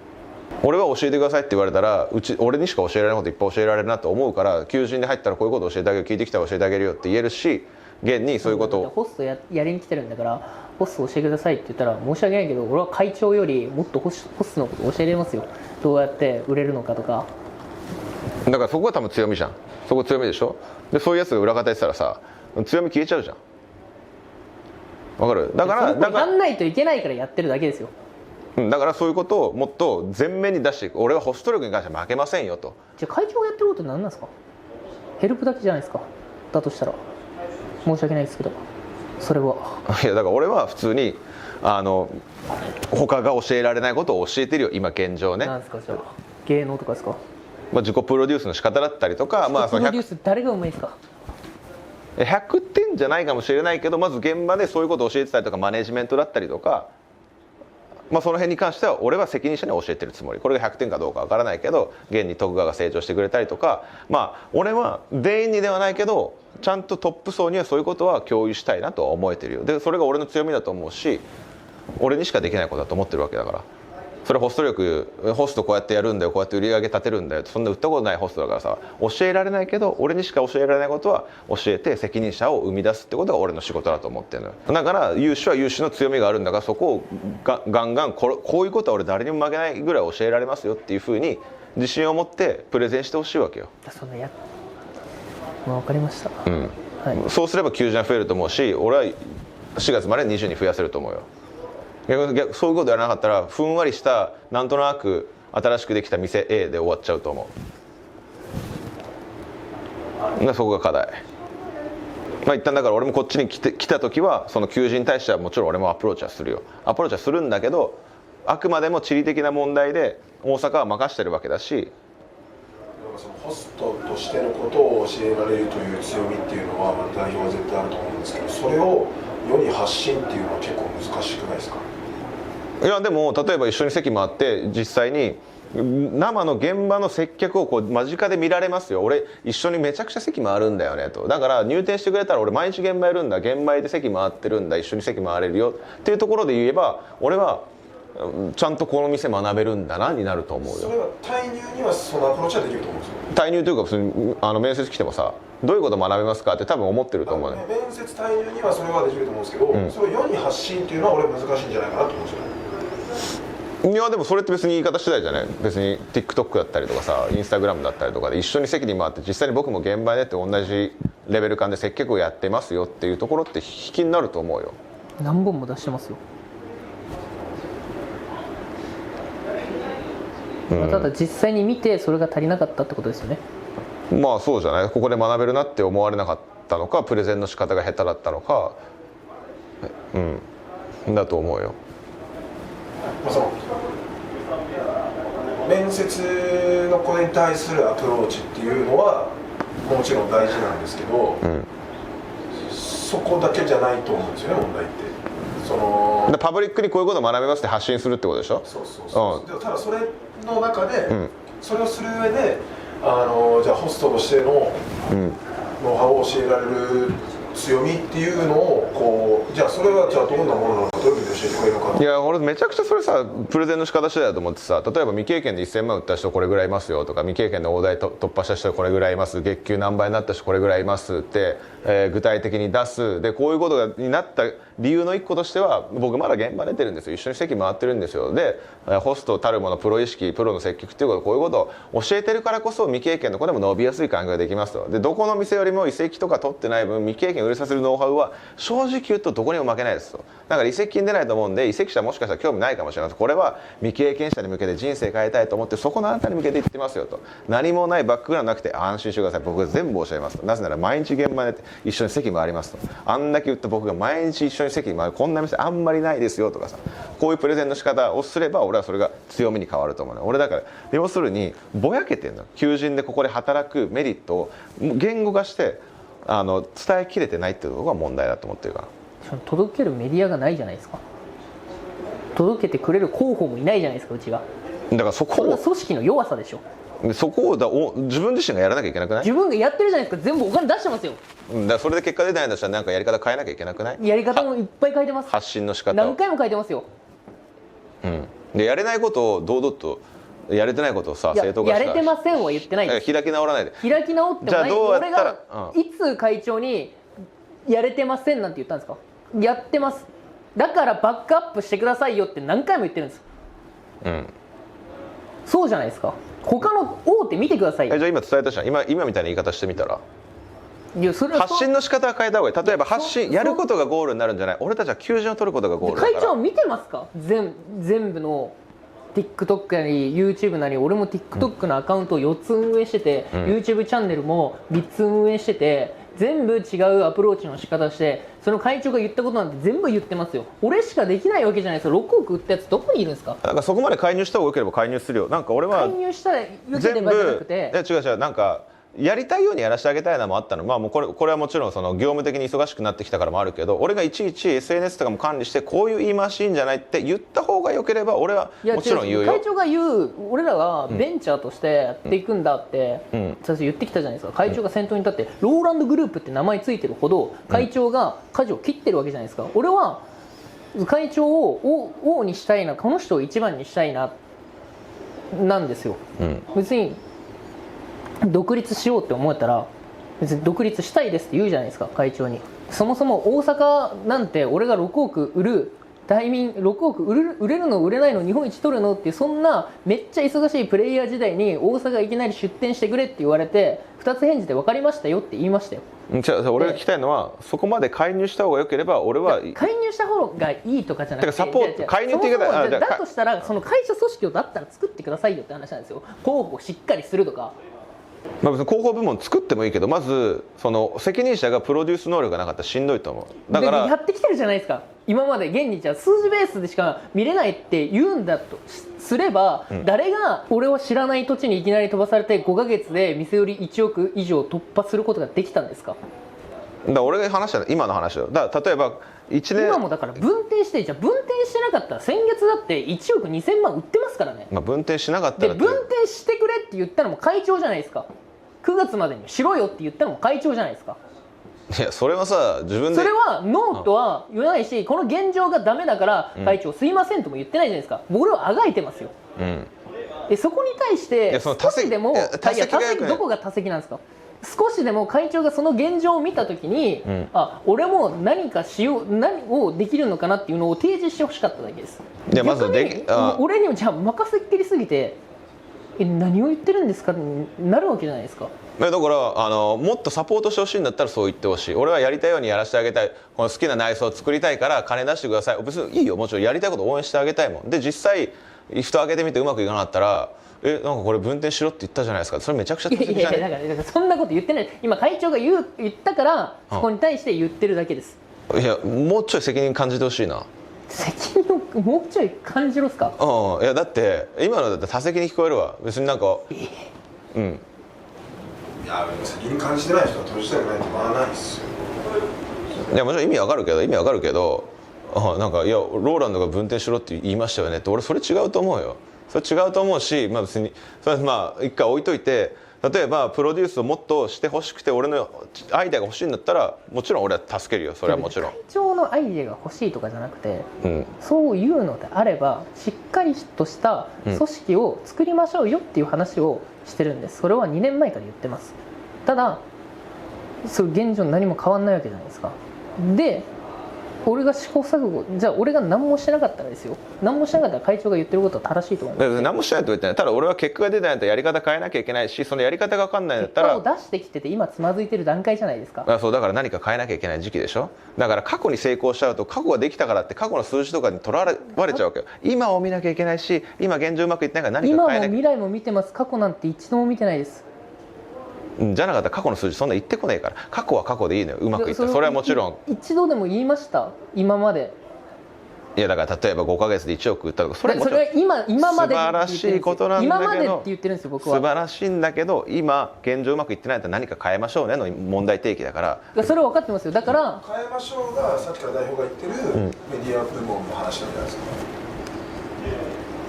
俺は教えてくださいって言われたら、俺にしか教えられないこといっぱい教えられるなと思うから、求人で入ったらこういうことを教えてあげる、聞いてきたら教えてあげるよって言えるし、現にそういうことをホスト やりに来てるんだから、ホスト教えてくださいって言ったら申し訳ないけど、俺は会長よりもっとホストのこと教えれますよ。どうやって売れるのかとか。だからそこが多分強みじゃん。そこ強みでしょ。でそういうやつが裏方やってたらさ、強み消えちゃうじゃん。わかる？だからやんないといけないからやってるだけですよ。だからそういうことをもっと前面に出していく。俺はホスト力に関しては負けませんよと。じゃあ会長がやってること何なんですか？ヘルプだけじゃないですか。だとしたら申し訳ないですけど、それは。いやだから俺は普通に他が教えられないことを教えてるよ、今現状ね。なんですかじゃあ、芸能とかですか？自己プロデュースの仕方だったりとか、プロデュース誰がうまいですか？100点じゃないかもしれないけど、まず現場でそういうことを教えてたりとか、マネジメントだったりとか、その辺に関しては俺は責任者に教えてるつもり。これが100点かどうかわからないけど、現に徳川が成長してくれたりとか、俺は全員にではないけどちゃんとトップ層にはそういうことは共有したいなとは思えてるよ。でそれが俺の強みだと思うし、俺にしかできないことだと思ってるわけだから。それホスト力、ホストこうやってやるんだよ、こうやって売り上げ立てるんだよ、そんな売ったことないホストだからさ、教えられないけど俺にしか教えられないことは教えて責任者を生み出すってことが俺の仕事だと思ってるのよ。だから優秀は優秀の強みがあるんだから、そこをガンガンこういうことは俺誰にも負けないぐらい教えられますよっていうふうに自信を持ってプレゼンしてほしいわけよ。そんな分かりました、はい、そうすれば求人は増えると思うし、俺は4月まで20に増やせると思うよ。逆そういうことやらなかったらふんわりしたなんとなく新しくできた店 A で終わっちゃうと思う。そこが課題。一旦だから俺もこっちに来た時はその求人に対してはもちろん俺もアプローチはするよ。アプローチはするんだけど、あくまでも地理的な問題で大阪は任してるわけだし、そのホストとしてのことを教えられるという強みっていうのは代表は絶対あると思うんですけど、それを世に発信っていうのは結構難しくないですか？いやでも例えば一緒に席回って実際に生の現場の接客をこう間近で見られますよ。俺一緒にめちゃくちゃ席回るんだよねと。だから入店してくれたら俺毎日現場やるんだ、現場で席回ってるんだ、一緒に席回れるよっていうところで言えば俺はちゃんとこの店学べるんだなになると思うよ。それは対入にはそのアプローチはできると思うんですよ。対入というか普通に面接来てもさ、どういうこと学べますかって多分思ってると思うね。面接対入にはそれはできると思うんですけど、それを世に発信っていうのは俺難しいんじゃないかなと思うんですよね。いやでもそれって別に言い方次第じゃない。別に TikTok だったりとかさ、Instagram だったりとかで一緒に席に回って実際に僕も現場でって同じレベル感で接客をやってますよっていうところって引きになると思うよ。何本も出してますよ。ただ実際に見てそれが足りなかったってことですよね。まあそうじゃない。ここで学べるなって思われなかったのか、プレゼンの仕方が下手だったのか、だと思うよ。その面接のこれに対するアプローチっていうのはもちろん大事なんですけど、そこだけじゃないと思うんですよね、問題って。そのパブリックにこういうことを学べますって発信するってことでしょ。でもただそれの中で、それをする上でじゃあホストとしてのノウハウを教えられる強みっていうのをこう、じゃあそれはじゃあどんなものなのか、どういうふうに教えてくれるのか。いや俺めちゃくちゃそれさプレゼンの仕方次第だと思ってさ、例えば未経験で1000万売った人これぐらいいますよとか、未経験で大台突破した人これぐらいいます、月給何倍になった人これぐらいいますって、具体的に出す。でこういうことになった理由の一個としては、僕まだ現場出てるんですよ、一緒に席回ってるんですよ。でホストたるもの、プロ意識、プロの接客っていうこと、こういうことを教えてるからこそ未経験の子でも伸びやすい環境ができますと。でどこの店よりも移籍とか取ってない分未経験を売れさせるノウハウは正直言うとどこにも負けないですと。だから移籍金出ないと思うんで、移籍者もしかしたら興味ないかもしれません。これは未経験者に向けて人生変えたいと思って、そこのあなたに向けて言ってますよと。何もないバックグラウンドなくて安心してください、僕が全部教えますと。なぜなら毎日現場で一緒に席回りますと。あんだけ言った僕が毎日一緒に席に回る、こんな店あんまりないですよとかさ、こういうプレゼンの仕方をすれば俺はそれが強みに変わると思うね。俺だから要するにぼやけてんの。求人でここで働くメリットを言語化して伝えきれてないっていうところが問題だと思ってるから。届けるメディアがないじゃないですか。届けてくれる広報もいないじゃないですか、うちが。だからそこを組織の弱さでしょ。そこを自分自身がやらなきゃいけなくない？自分がやってるじゃないですか。全部お金出してますよ。だからそれで結果出ないんだったらなんかやり方変えなきゃいけなくない？やり方もいっぱい変えてます。発信の仕方を何回も変えてますよ。でやれないことを堂々とやれてないことをさ正当化したやれてませんは言ってないです。開き直らないで。開き直ってもない。じゃあどうやったら俺がいつ会長にやれてませんなんて言ったんですか？やってます。だからバックアップしてくださいよって何回も言ってるんです。そうじゃないですか。他の大手見てくださいよ。じゃあ今伝えたじゃん。今みたいな言い方してみたら。いやそれは発信の仕方は変えた方がいい。例えば発信やることがゴールになるんじゃない。俺たちは求人を取ることがゴールだから。会長見てますか？全部の TikTok なり YouTube なり、俺も TikTok のアカウントを4つ運営してて、YouTube チャンネルも3つ運営してて、全部違うアプローチの仕方して、その会長が言ったことなんて全部言ってますよ。俺しかできないわけじゃないですよ。6億売ったやつどこにいるんですか？だからそこまで介入した方がよければ介入するよ。なんか俺は介入したらよければじゃなくて、違うなんかやりたいようにやらせてあげたいのもあったの。まあもうこれはもちろんその業務的に忙しくなってきたからもあるけど、俺がいちいち SNS とかも管理してこういう言い回しいいんじゃないって言った方がよければ俺はもちろん言うよ。会長が言う、俺らがベンチャーとしてやっていくんだって最初言ってきたじゃないですか。会長が先頭に立ってローランドグループって名前ついてるほど会長が舵を切ってるわけじゃないですか。俺は会長を王にしたいな、この人を一番にしたいななんですよ。別に独立しようって思ったら別に独立したいですって言うじゃないですか、会長に。そもそも大阪なんて俺が6億売る6億売れるの売れないの日本一取るのっていう、そんなめっちゃ忙しいプレイヤー時代に大阪いきなり出店してくれって言われて2つ返事で分かりましたよって言いましたよ。俺が聞きたいのはそこまで介入した方がよければ俺は介入した方がいいとかじゃなくて、サポート介入って言い方だとしたらその会社組織をだったら作ってくださいよって話なんですよ。広報しっかりするとか。まあ別に広報部門作ってもいいけど、まずその責任者がプロデュース能力がなかったらしんどいと思う。だからやってきてるじゃないですか。今まで現にじゃあ数字ベースでしか見れないって言うんだとすれば、誰が俺は知らない土地にいきなり飛ばされて5ヶ月で店売り1億以上突破することができたんですか？だから俺が話した今の話だよ。だから例えば1年今もだから分店して、じゃあ分店してなかったら先月だって1億2000万売ってますからね。まあ分店しなかったでらって分店してくれって言ったのも会長じゃないですか。9月までにしろよって言ったのも会長じゃないですか。いやそれはさ自分でそれはノーとは言わないし、この現状がダメだから会長すいませんとも言ってないじゃないですか。俺はあがいてますよ。そこに対してその少しでも、多席がよくないどこが多席なんですか。少しでも会長がその現状を見たときに、あ、俺も何かしよう、何をできるのかなっていうのを提示してほしかっただけです。いやまずで逆に俺にもじゃあ任せっきりすぎて、何を言ってるんですかってなるわけじゃないですか。だからもっとサポートしてほしいんだったらそう言ってほしい。俺はやりたいようにやらせてあげたい、この好きな内装を作りたいから金出してください、別にいいよ、もちろんやりたいことを応援してあげたいもんで、実際蓋開けてみてうまくいかなかったらなんかこれ分店しろって言ったじゃないですか、それめちゃくちゃ大切じゃない。だからそんなこと言ってない。今会長が言ったからそこに対して言ってるだけです。いやもうちょい責任感じてほしいな。責任をもうちょい感じろっすか。いやだって今のだって多責に聞こえるわ。別になんかいや責任感じてない人は閉じたくないと思わないですよ。いやもちろん意味わかるけどなんかいやローランドが分店しろって言いましたよねって、俺それ違うと思うよ。それ違うと思うし、まあ別にそれはまあ一回置いといて、例えばプロデュースをもっとしてほしくて俺のアイデアが欲しいんだったらもちろん俺は助けるよ。それはもちろん会長のアイデアが欲しいとかじゃなくて、そういうのであればしっかりとした組織を作りましょうよっていう話をしてるんです。それは2年前から言ってます。ただそれ現状何も変わんないわけじゃないですか。で俺が試行錯誤、じゃあ俺が何もしてなかったらですよ、何もしなかったら会長が言ってることは正しいと思います。何もしないと言ってない。ただ俺は結果が出ないんだったらやり方変えなきゃいけないし、そのやり方が分かんないんだったら結果を出してきてて今つまずいてる段階じゃないですか。そうだから何か変えなきゃいけない時期でしょ。だから過去に成功しちゃうと、過去ができたからって過去の数字とかにとらわれちゃうわけよ。今を見なきゃいけないし、今現状うまくいってないから何か変えなきゃ。今も未来も見てます。過去なんて一度も見てないです。じゃなかったら過去の数字そんな言ってこないから。過去は過去でいいのよ、うまくいった。それはもちろん一度でも言いました今まで。いやだから例えば5ヶ月で1億売ったとか、それはもちろん今まで素晴らしいことなんだけど、今までって言ってるんですよ僕は。素晴らしいんだけど、今現状うまくいってないんだったら何か変えましょうねの問題提起だから。それは分かってますよ。だから変えましょうがさっきから代表が言ってるメディア部門の話なんじゃないですか。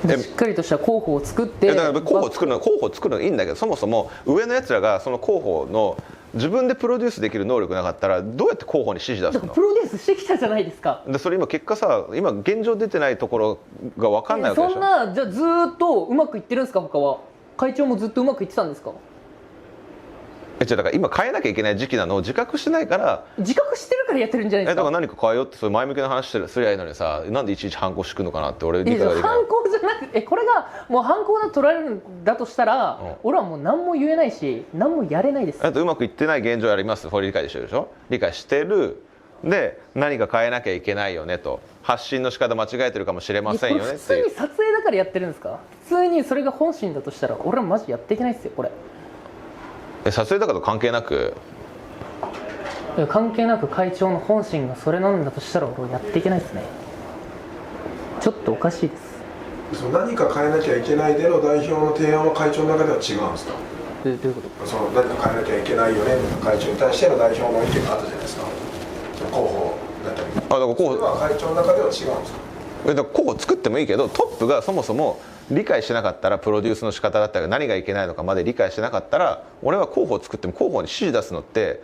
しっかりとした広報を作って、だから広報作るのはいいんだけど、そもそも上のやつらがその広報の自分でプロデュースできる能力なかったらどうやって広報に指示出すの。プロデュースしてきたじゃないですか。でそれ今結果さ、今現状出てないところが分かんないわけでしょ。そんなじゃあずっとうまくいってるんですか。他は会長もずっとうまくいってたんですか。だから今変えなきゃいけない時期なのを自覚してないから。自覚してるからやってるんじゃないですか。だから何か変えようってそういう前向きな話すりゃいいのにさ、なんでいちいち反抗してくるのかなって俺理解ができない。反抗じゃなくてこれがもう反抗だと取られるんだとしたら、俺はもう何も言えないし何もやれないです。あとうまくいってない現状やります。これ理解してるでしょ。理解してる。で何か変えなきゃいけないよねと、発信の仕方間違えてるかもしれませんよねっていう。普通に撮影だからやってるんですか。普通にそれが本心だとしたら俺はマジやっていけないですよこれ。撮影だから関係なく。関係なく会長の本心がそれなんだとしたら俺はやっていけないですね。ちょっとおかしいです。その何か変えなきゃいけないでの代表の提案は会長の中では違うんですか。どういうこと。その何か変えなきゃいけないよねの会長に対しての代表の意見があったじゃないですか。その広報だったり。だからそれは会長の中では違うんですか。だから広報作ってもいいけど、トップがそもそも理解してなかったら、プロデュースの仕方だったり何がいけないのかまで理解してなかったら、俺は広報作っても広報に指示出すのって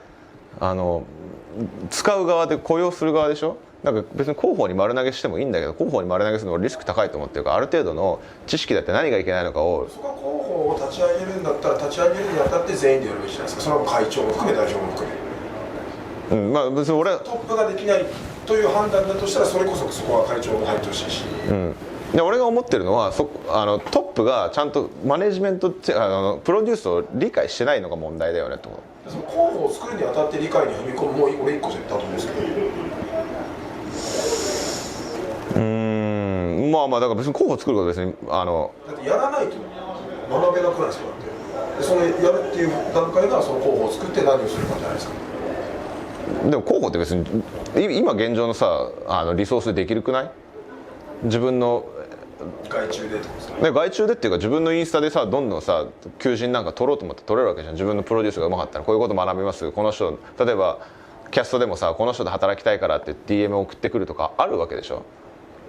使う側で雇用する側でしょ。なんか別に広報に丸投げしてもいいんだけど、広報に丸投げするのはリスク高いと思ってるから、ある程度の知識だって何がいけないのかを。そこは広報を立ち上げるんだったら立ち上げるにあたって全員でやるべきじゃないですか。それは会長も含め代表も含め。まあ別に俺はトップができないという判断だとしたら、それこそそこは会長も入ってほしいし。で俺が思ってるのはトップがちゃんとマネジメントプロデュースを理解してないのが問題だよねと思う。その広報を作るにあたって理解に踏み込むもう俺一個じゃだと思うんですけど。まあだから別に広報作ることは別にだってやらないと学べなくないですか。だってそのやるっていう段階がその広報を作って何をするかじゃないですか。でも広報って別に今現状のさリソースでできるくない。自分の外注でってことですか。外注でっていうか自分のインスタでさどんどんさ求人なんか取ろうと思って取れるわけじゃん。自分のプロデュースがうまかったらこういうこと学びます。この人例えばキャストでもさこの人と働きたいからって DM 送ってくるとかあるわけでしょ。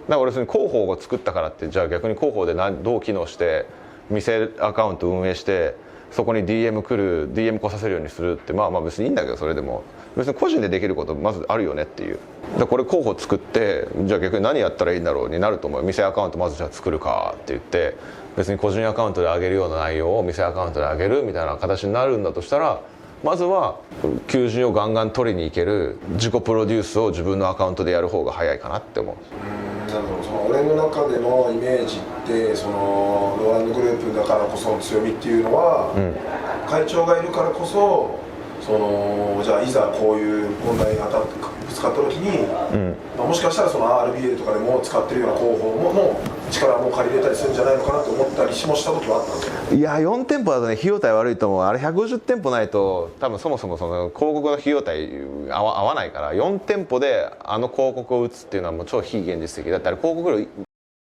だから俺広報を作ったからってじゃあ逆に広報でどう機能して店アカウント運営してそこに DM 来る DM 来させるようにするってまあ別にいいんだけど、それでも別に個人でできることまずあるよねっていう。だこれ候補作ってじゃあ逆に何やったらいいんだろうになると思う。店アカウントまずじゃあ作るかって言って別に個人アカウントで上げるような内容を店アカウントで上げるみたいな形になるんだとしたら、まずは求人をガンガン取りに行ける自己プロデュースを自分のアカウントでやる方が早いかなって思う。なるほど。その俺の中でのイメージってそのローランドグループだからこその強みっていうのは、会長がいるからこそそのじゃあいざこういう問題にぶつかった時に、もしかしたらその RBL とかでも使ってるような広報の力も借りれたりするんじゃないのかなと思ったりもした時はあったんですよ。いや4店舗だとね費用対悪いと思う。あれ150店舗ないと多分そもそもその広告の費用対合わないから、4店舗であの広告を打つっていうのはもう超非現実的だって。あれ広告料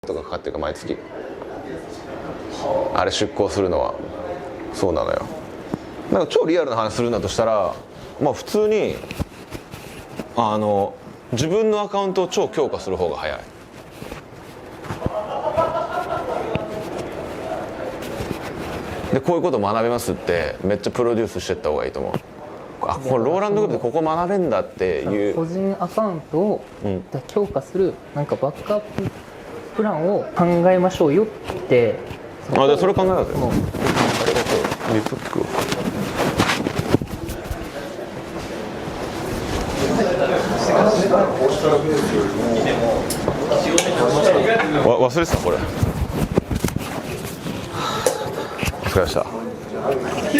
とかかかってるから毎月あれ出稿するのは。そうなのよ。なんか超リアルな話するんだとしたら普通に自分のアカウントを超強化する方が早い。でこういうこと学べますってめっちゃプロデュースしていった方がいいと思う。あ、これローランドグループでここ学べんだっていう個人アカウントを強化するなんかバックアッププランを考えましょうよって。じゃあそれ考えようぜ。リプック忘れてたこれ。お疲れ様でした。